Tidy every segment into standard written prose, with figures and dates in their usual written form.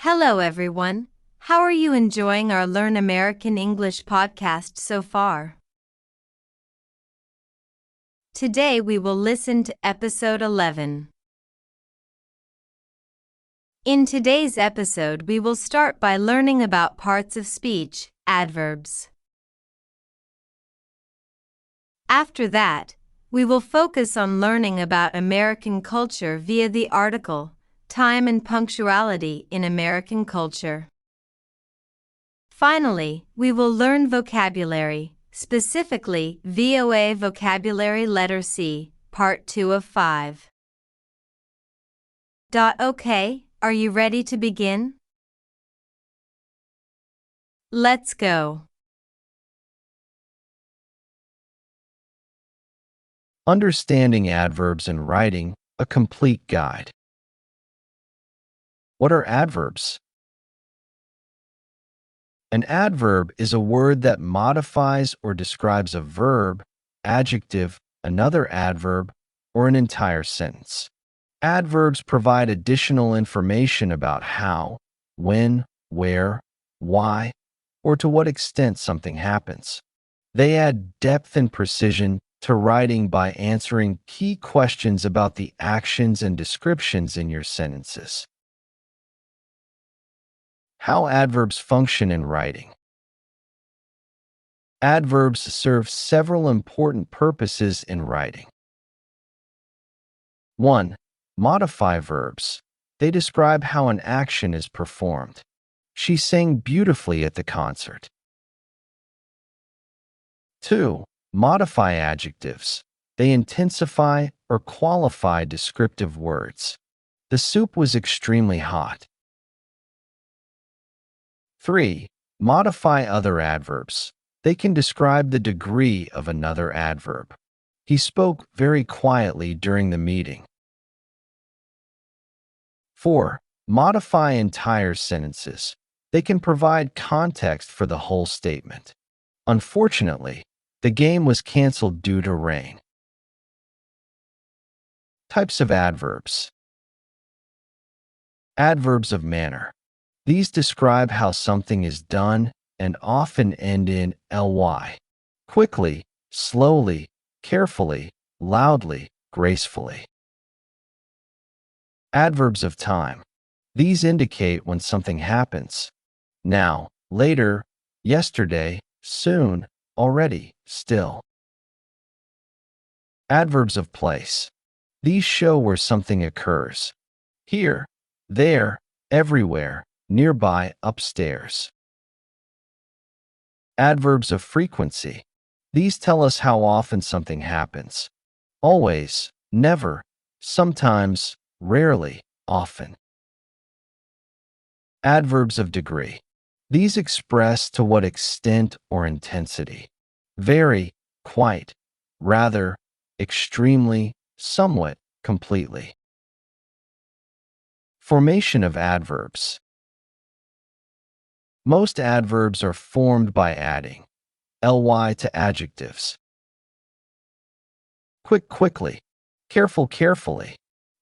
Hello, everyone. How are you enjoying our Learn American English podcast so far? Today we will listen to episode 11. In today's episode, we will start by learning about parts of speech, adverbs. After that, we will focus on learning about American culture via the article, Time and Punctuality in American Culture. Finally, we will learn vocabulary, specifically VOA Vocabulary Letter C, Part 2 of 5. Okay, are you ready to begin? Let's go. Understanding adverbs in writing, a complete guide. What are adverbs? An adverb is a word that modifies or describes a verb, adjective, another adverb, or an entire sentence. Adverbs provide additional information about how, when, where, why, or to what extent something happens. They add depth and precision to writing by answering key questions about the actions and descriptions in your sentences. How adverbs function in writing. Adverbs serve several important purposes in writing. 1. Modify verbs. They describe how an action is performed. She sang beautifully at the concert. 2. Modify adjectives. They intensify or qualify descriptive words. The soup was extremely hot. 3. Modify other adverbs. They can describe the degree of another adverb. He spoke very quietly during the meeting. 4. Modify entire sentences. They can provide context for the whole statement. Unfortunately, the game was canceled due to rain. Types of adverbs. Adverbs of manner. These describe how something is done and often end in ly. Quickly, slowly, carefully, loudly, gracefully. Adverbs of time. These indicate when something happens. Now, later, yesterday, soon, already, still. Adverbs of place. These show where something occurs. Here, there, everywhere, nearby, upstairs. Adverbs of frequency. These tell us how often something happens. Always, never, sometimes, rarely, often. Adverbs of degree. These express to what extent or intensity. Very, quite, rather, extremely, somewhat, completely. Formation of adverbs. Most adverbs are formed by adding ly to adjectives. Quick, quickly. Careful, carefully.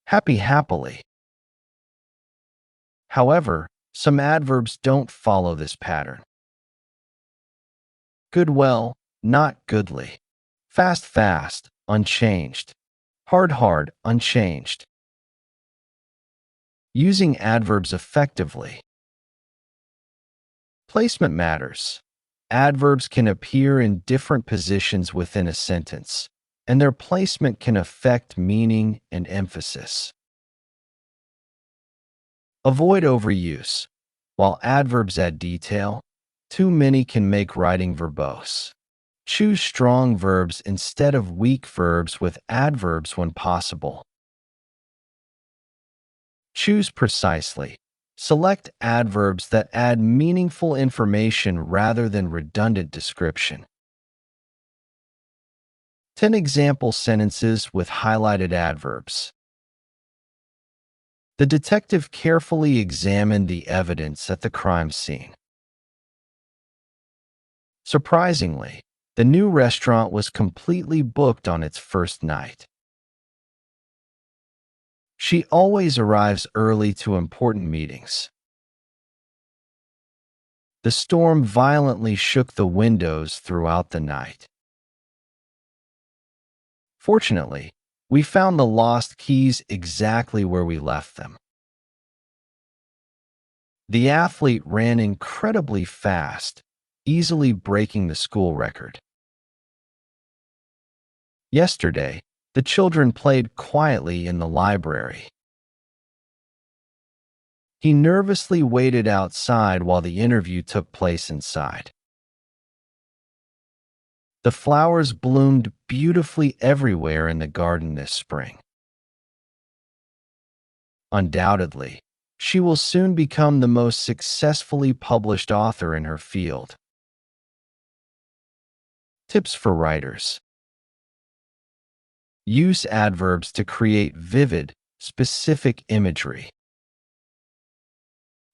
Happy, happily. However, some adverbs don't follow this pattern. Good, well, not goodly. Fast, fast, unchanged. Hard, hard, unchanged. Using adverbs effectively. Placement matters. Adverbs can appear in different positions within a sentence, and their placement can affect meaning and emphasis. Avoid overuse. While adverbs add detail, too many can make writing verbose. Choose strong verbs instead of weak verbs with adverbs when possible. Choose precisely. Select adverbs that add meaningful information rather than redundant description. 10 example sentences with highlighted adverbs. The detective carefully examined the evidence at the crime scene. Surprisingly, the new restaurant was completely booked on its first night. She always arrives early to important meetings. The storm violently shook the windows throughout the night. Fortunately, we found the lost keys exactly where we left them. The athlete ran incredibly fast, easily breaking the school record. Yesterday, the children played quietly in the library. He nervously waited outside while the interview took place inside. The flowers bloomed beautifully everywhere in the garden this spring. Undoubtedly, she will soon become the most successfully published author in her field. Tips for writers. Use adverbs to create vivid, specific imagery.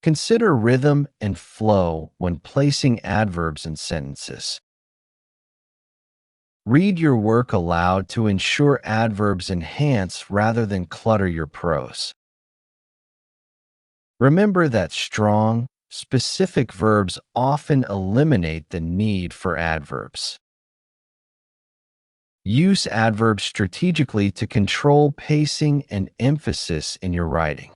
Consider rhythm and flow when placing adverbs in sentences. Read your work aloud to ensure adverbs enhance rather than clutter your prose. Remember that strong, specific verbs often eliminate the need for adverbs. Use adverbs strategically to control pacing and emphasis in your writing.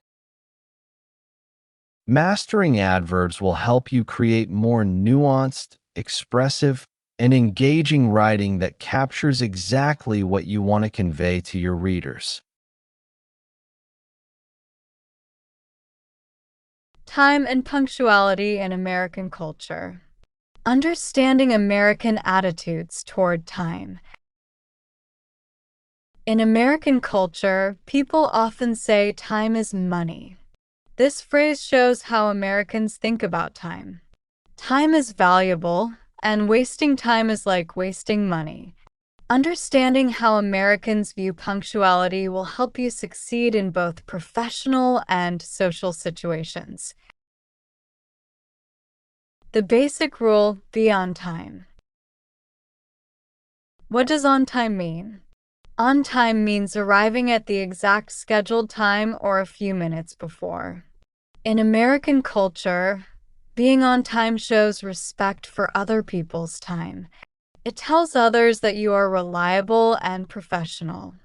Mastering adverbs will help you create more nuanced, expressive, and engaging writing that captures exactly what you want to convey to your readers. Time and punctuality in American culture. Understanding American attitudes toward time. In American culture, people often say time is money. This phrase shows how Americans think about time. Time is valuable, and wasting time is like wasting money. Understanding how Americans view punctuality will help you succeed in both professional and social situations. The basic rule: be on time. What does on time mean? On time means arriving at the exact scheduled time or a few minutes before. In American culture, being on time shows respect for other people's time. It tells others that you are reliable and professional.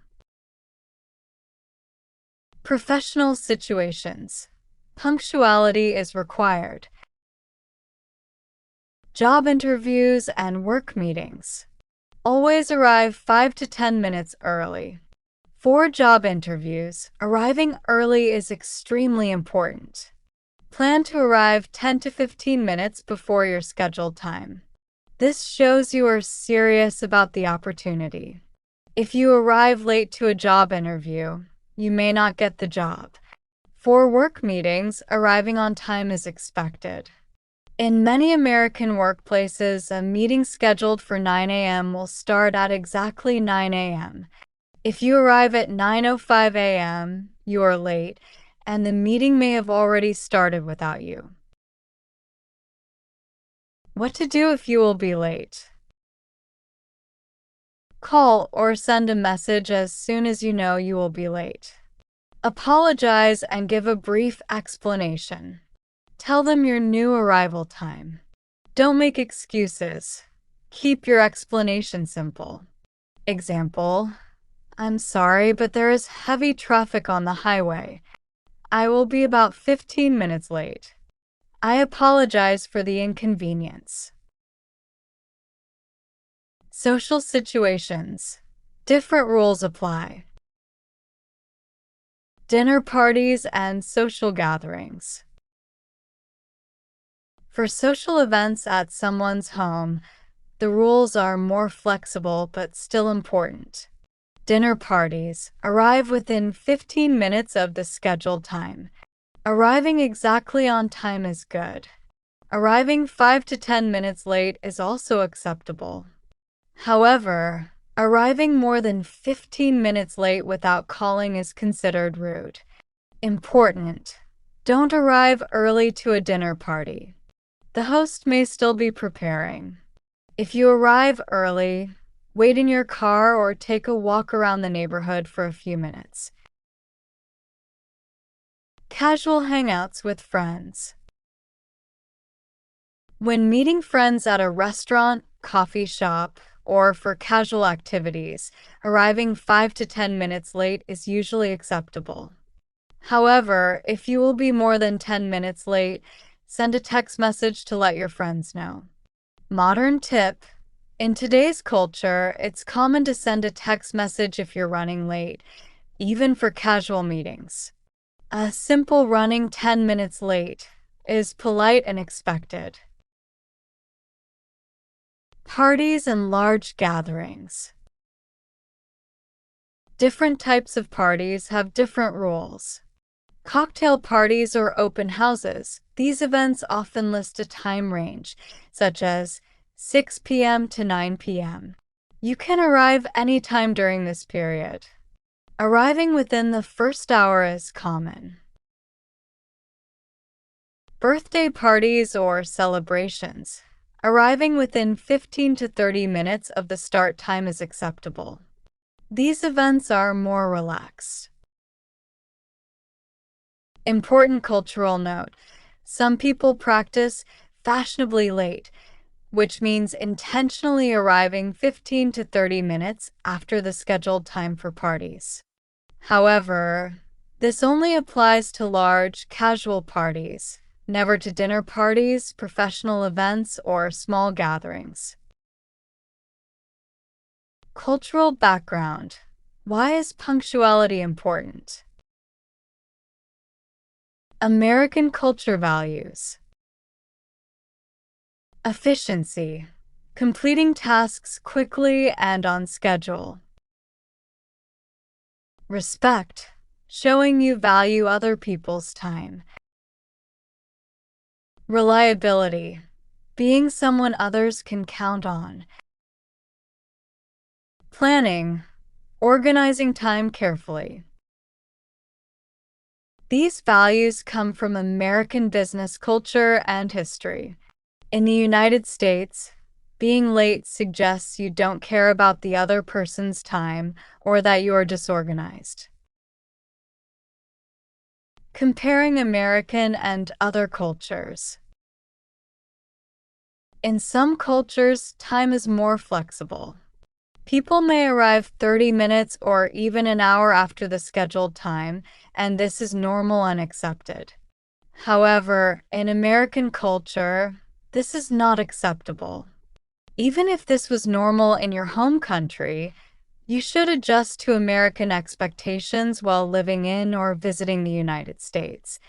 Professional situations. Punctuality is required. Job interviews and work meetings. Always arrive 5 to 10 minutes early. For job interviews, arriving early is extremely important. Plan to arrive 10 to 15 minutes before your scheduled time. This shows you are serious about the opportunity. If you arrive late to a job interview, you may not get the job. For work meetings, arriving on time is expected. In many American workplaces, a meeting scheduled for 9 a.m. will start at exactly 9 a.m. If you arrive at 9:05 a.m., you are late, and the meeting may have already started without you. What to do if you will be late? Call or send a message as soon as you know you will be late. Apologize and give a brief explanation. Tell them your new arrival time. Don't make excuses. Keep your explanation simple. Example: I'm sorry, but there is heavy traffic on the highway. I will be about 15 minutes late. I apologize for the inconvenience. Social situations. Different rules apply. Dinner parties and social gatherings. For social events at someone's home, the rules are more flexible but still important. Dinner parties. Arrive within 15 minutes of the scheduled time. Arriving exactly on time is good. Arriving 5 to 10 minutes late is also acceptable. However, arriving more than 15 minutes late without calling is considered rude. Important: don't arrive early to a dinner party. The host may still be preparing. If you arrive early, wait in your car or take a walk around the neighborhood for a few minutes. Casual hangouts with friends. When meeting friends at a restaurant, coffee shop, or for casual activities, arriving 5 to 10 minutes late is usually acceptable. However, if you will be more than 10 minutes late, send a text message to let your friends know. Modern tip: in today's culture, it's common to send a text message if you're running late, even for casual meetings. A simple running 10 minutes late is polite and expected. Parties and large gatherings. Different types of parties have different rules. Cocktail parties or open houses. These events often list a time range, such as 6 p.m. to 9 p.m. You can arrive anytime during this period. Arriving within the first hour is common. Birthday parties or celebrations. Arriving within 15 to 30 minutes of the start time is acceptable. These events are more relaxed. Important cultural note: some people practice fashionably late, which means intentionally arriving 15 to 30 minutes after the scheduled time for parties. However, this only applies to large, casual parties, never to dinner parties, professional events, or small gatherings. Cultural background. Why is punctuality important? American culture values. Efficiency. Completing tasks quickly and on schedule. Respect. Showing you value other people's time. Reliability. Being someone others can count on. Planning. Organizing time carefully. These values come from American business culture and history. In the United States, being late suggests you don't care about the other person's time or that you are disorganized. Comparing American and other cultures. In some cultures, time is more flexible. People may arrive 30 minutes or even an hour after the scheduled time, and this is normal and accepted. However, in American culture, this is not acceptable. Even if this was normal in your home country, you should adjust to American expectations while living in or visiting the United States.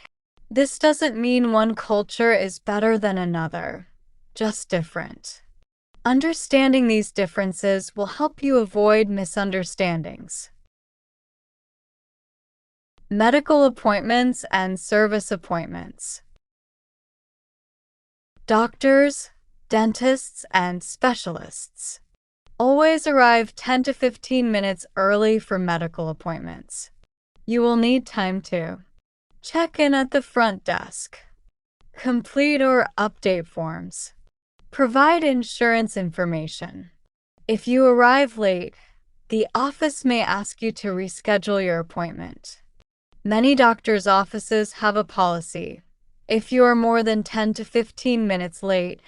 This doesn't mean one culture is better than another, just different. Understanding these differences will help you avoid misunderstandings. Medical appointments and service appointments. Doctors, dentists, and specialists always arrive 10 to 15 minutes early for medical appointments. You will need time to check in at the front desk, complete or update forms, provide insurance information. If you arrive late, the office may ask you to reschedule your appointment. Many doctors' offices have a policy: if you are more than 10 to 15 minutes late,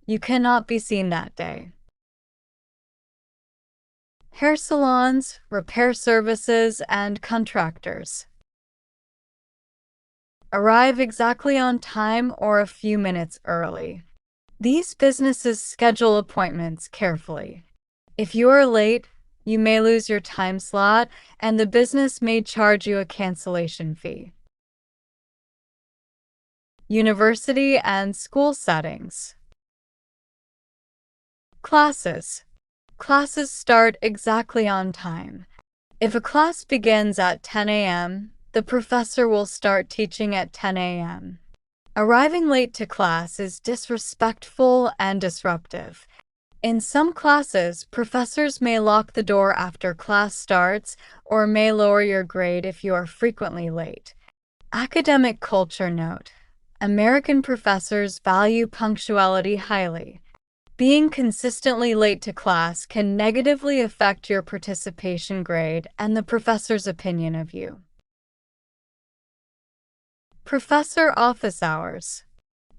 you cannot be seen that day. Hair salons, repair services, and contractors arrive exactly on time or a few minutes early. These businesses schedule appointments carefully. If you are late, you may lose your time slot, and the business may charge you a cancellation fee. University and school settings. Classes. Classes start exactly on time. If a class begins at 10 a.m., the professor will start teaching at 10 a.m. Arriving late to class is disrespectful and disruptive. In some classes, professors may lock the door after class starts or may lower your grade if you are frequently late. Academic culture note: American professors value punctuality highly. Being consistently late to class can negatively affect your participation grade and the professor's opinion of you. Professor office hours.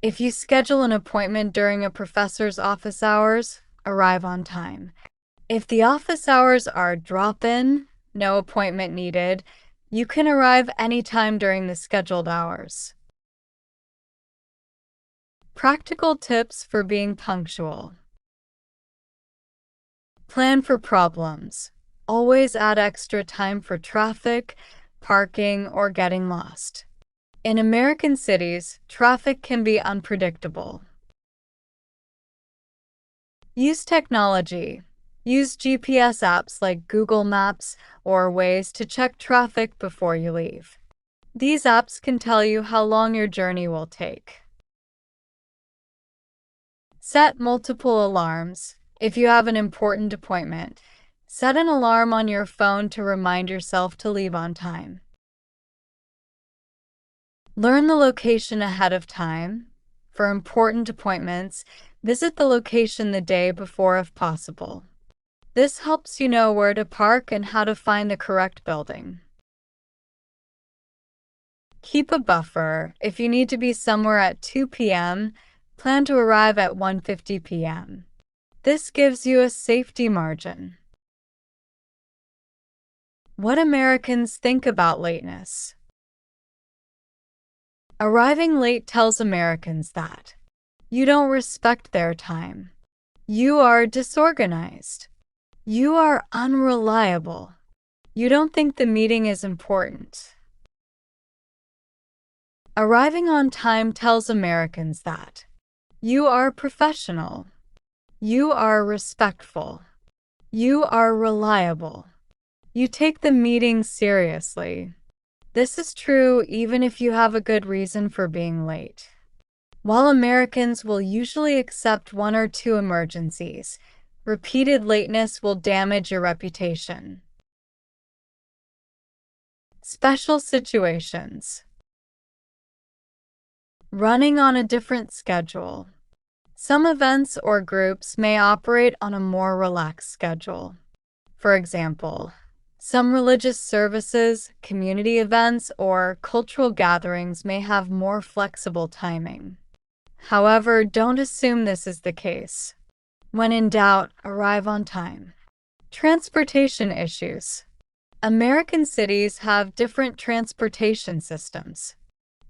If you schedule an appointment during a professor's office hours, arrive on time. If the office hours are drop-in, no appointment needed, you can arrive anytime during the scheduled hours. Practical tips for being punctual. Plan for problems. Always add extra time for traffic, parking, or getting lost. In American cities, traffic can be unpredictable. Use technology. Use GPS apps like Google Maps or Waze to check traffic before you leave. These apps can tell you how long your journey will take. Set multiple alarms. If you have an important appointment, set an alarm on your phone to remind yourself to leave on time. Learn the location ahead of time. For important appointments, visit the location the day before if possible. This helps you know where to park and how to find the correct building. Keep a buffer. If you need to be somewhere at 2 p.m., plan to arrive at 1:50 p.m. This gives you a safety margin. What Americans think about lateness. Arriving late tells Americans that you don't respect their time. You are disorganized. You are unreliable. You don't think the meeting is important. Arriving on time tells Americans that you are professional. You are respectful. You are reliable. You take the meeting seriously. This is true even if you have a good reason for being late. While Americans will usually accept 1 or 2 emergencies, repeated lateness will damage your reputation. Special situations. Running on a different schedule. Some events or groups may operate on a more relaxed schedule. For example, some religious services, community events, or cultural gatherings may have more flexible timing. However, don't assume this is the case. When in doubt, arrive on time. Transportation issues. American cities have different transportation systems.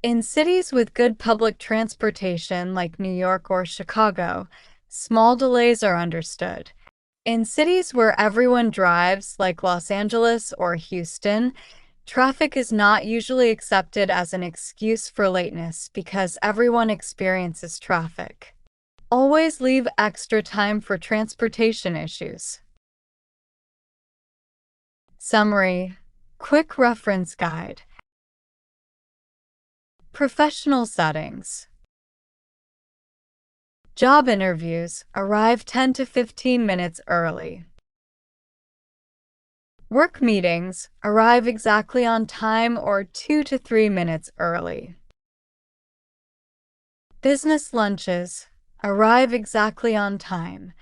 In cities with good public transportation like New York or Chicago, small delays are understood. In cities where everyone drives, like Los Angeles or Houston, traffic is not usually accepted as an excuse for lateness because everyone experiences traffic. Always leave extra time for transportation issues. Summary. Quick reference guide. Professional settings. Job interviews. Arrive 10 to 15 minutes early. Work meetings. Arrive exactly on time or 2 to 3 minutes early. Business lunches. Arrive exactly on time.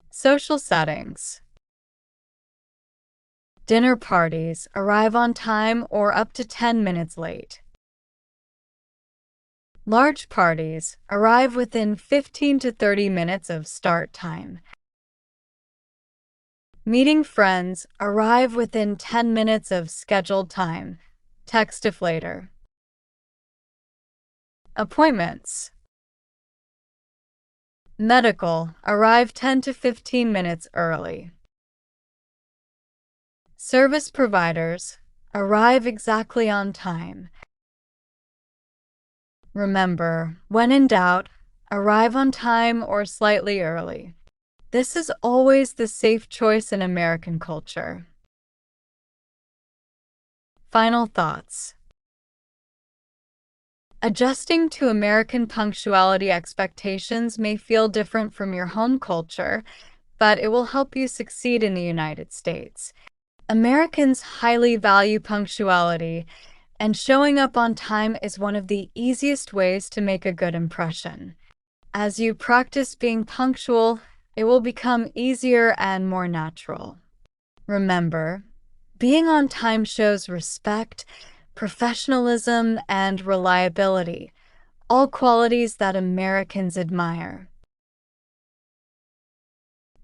Social settings. Dinner parties. Arrive on time or up to 10 minutes late. Large parties. Arrive within 15 to 30 minutes of start time. Meeting friends. Arrive within 10 minutes of scheduled time. Text if later. Appointments. Medical. Arrive 10 to 15 minutes early. Service providers. Arrive exactly on time. Remember, when in doubt, arrive on time or slightly early. This is always the safe choice in American culture. Final thoughts. Adjusting to American punctuality expectations may feel different from your home culture, but it will help you succeed in the United States. Americans highly value punctuality, and showing up on time is one of the easiest ways to make a good impression. As you practice being punctual, it will become easier and more natural. Remember, being on time shows respect, professionalism, and reliability, all qualities that Americans admire.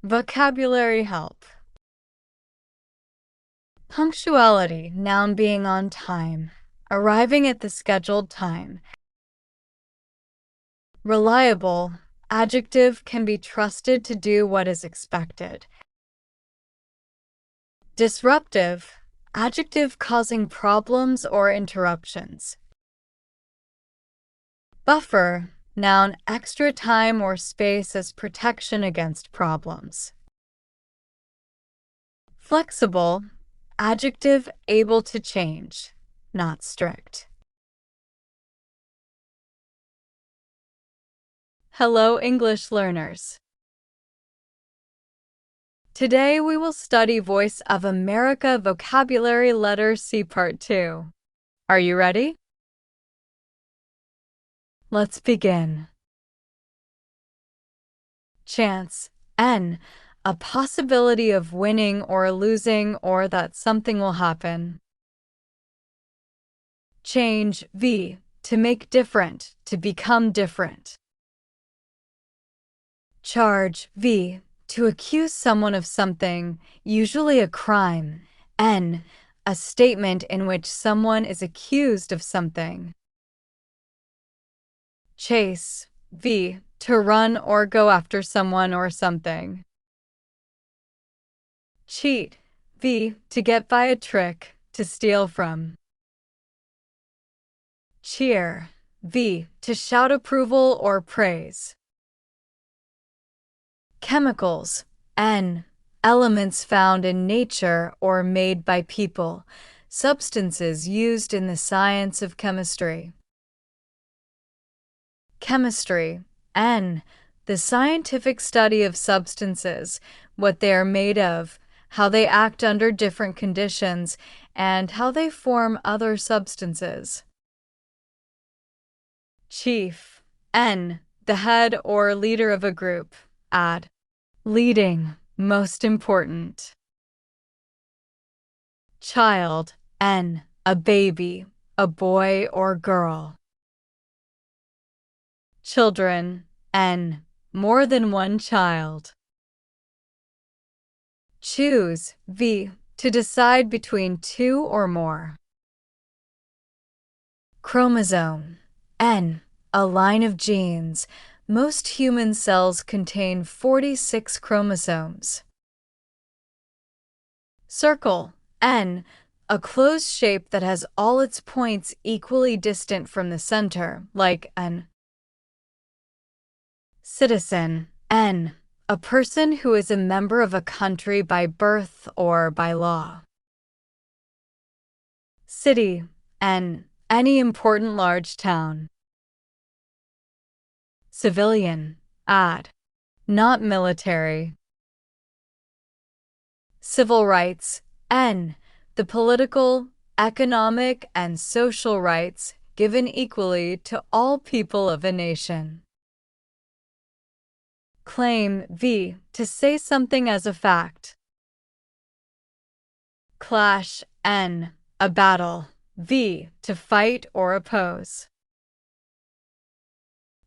Vocabulary help. Punctuality, noun being on time, arriving at the scheduled time. Reliable, adjective can be trusted to do what is expected. Disruptive, adjective causing problems or interruptions. Buffer, noun extra time or space as protection against problems. Flexible, adjective able to change, not strict. Hello, English learners. Today we will study Voice of America Vocabulary Letter C Part 2. Are you ready? Let's begin. Chance, N, a possibility of winning or losing or that something will happen. Change, V, to make different, to become different. Charge, V, to accuse someone of something, usually a crime. N, a statement in which someone is accused of something. Chase, V, to run or go after someone or something. Cheat, V, to get by a trick, to steal from. Cheer, V, to shout approval or praise. Chemicals, N, elements found in nature or made by people, substances used in the science of chemistry. Chemistry, N, the scientific study of substances, what they are made of, how they act under different conditions, and how they form other substances. Chief, N, the head or leader of a group. Add. Leading, most important. Child, N, a baby, a boy or girl. Children, N, more than one child. Choose, V, to decide between two or more. Chromosome, N, a line of genes. Most human cells contain 46 chromosomes. Circle, N, a closed shape that has all its points equally distant from the center, like an. Citizen, N, a person who is a member of a country by birth or by law. City, N, any important large town. Civilian, add, not military. Civil rights, N, the political, economic, and social rights given equally to all people of a nation. Claim, V, to say something as a fact. Clash, N, a battle. V, to fight or oppose.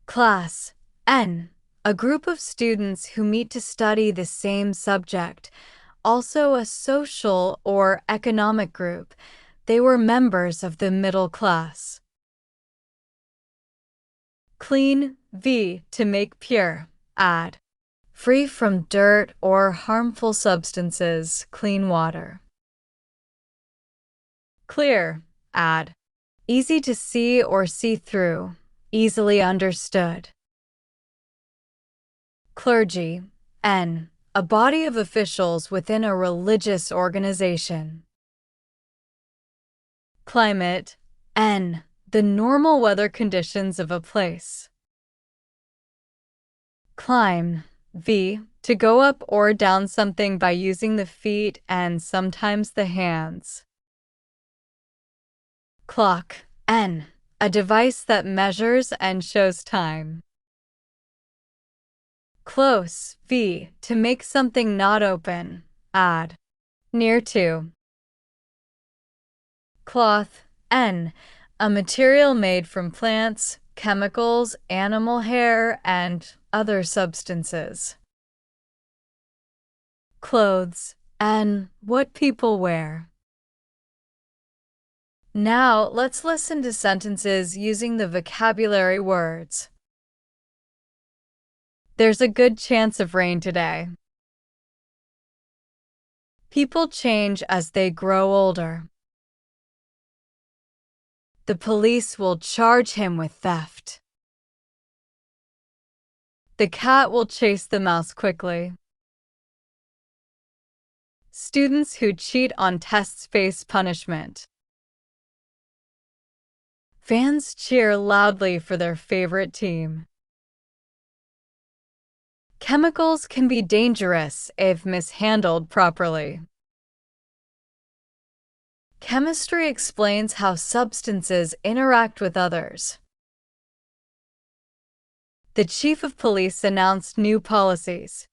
Class, N, a group of students who meet to study the same subject, also a social or economic group. They were members of the middle class. Clean, V, to make pure. Add, free from dirt or harmful substances, clean water. Clear, add, easy to see or see through, easily understood. Clergy, N, a body of officials within a religious organization. Climate, N, the normal weather conditions of a place. Climb, V, to go up or down something by using the feet and sometimes the hands. Clock, N, a device that measures and shows time. Close, V, to make something not open. Add, near to. Cloth, N, a material made from plants, chemicals, animal hair, and other substances. Clothes and what people wear. Now, let's listen to sentences using the vocabulary words. There's a good chance of rain today. People change as they grow older. The police will charge him with theft. The cat will chase the mouse quickly. Students who cheat on tests face punishment. Fans cheer loudly for their favorite team. Chemicals can be dangerous if mishandled properly. Chemistry explains how substances interact with others. The chief of police announced new policies.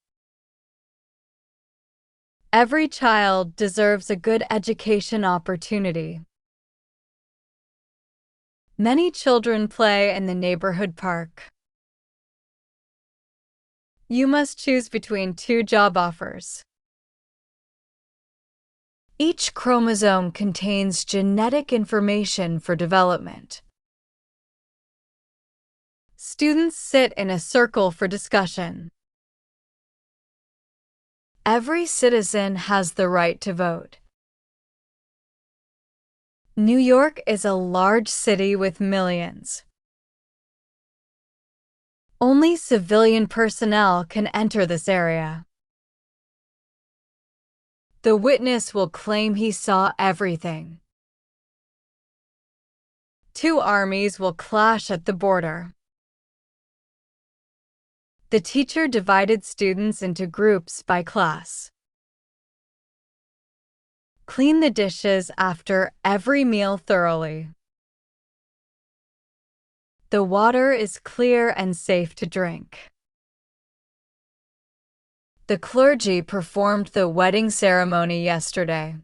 Every child deserves a good education opportunity. Many children play in the neighborhood park. You must choose between 2 job offers. Each chromosome contains genetic information for development. Students sit in a circle for discussion. Every citizen has the right to vote. New York is a large city with millions. Only civilian personnel can enter this area. The witness will claim he saw everything. 2 armies will clash at the border. The teacher divided students into groups by class. Clean the dishes after every meal thoroughly. The water is clear and safe to drink. The clergy performed the wedding ceremony yesterday.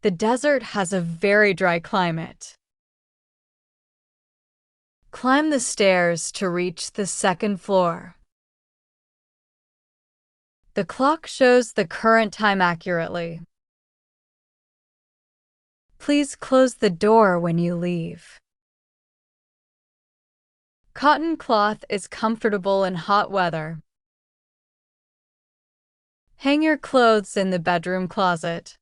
The desert has a very dry climate. Climb the stairs to reach the 2nd floor. The clock shows the current time accurately. Please close the door when you leave. Cotton cloth is comfortable in hot weather. Hang your clothes in the bedroom closet.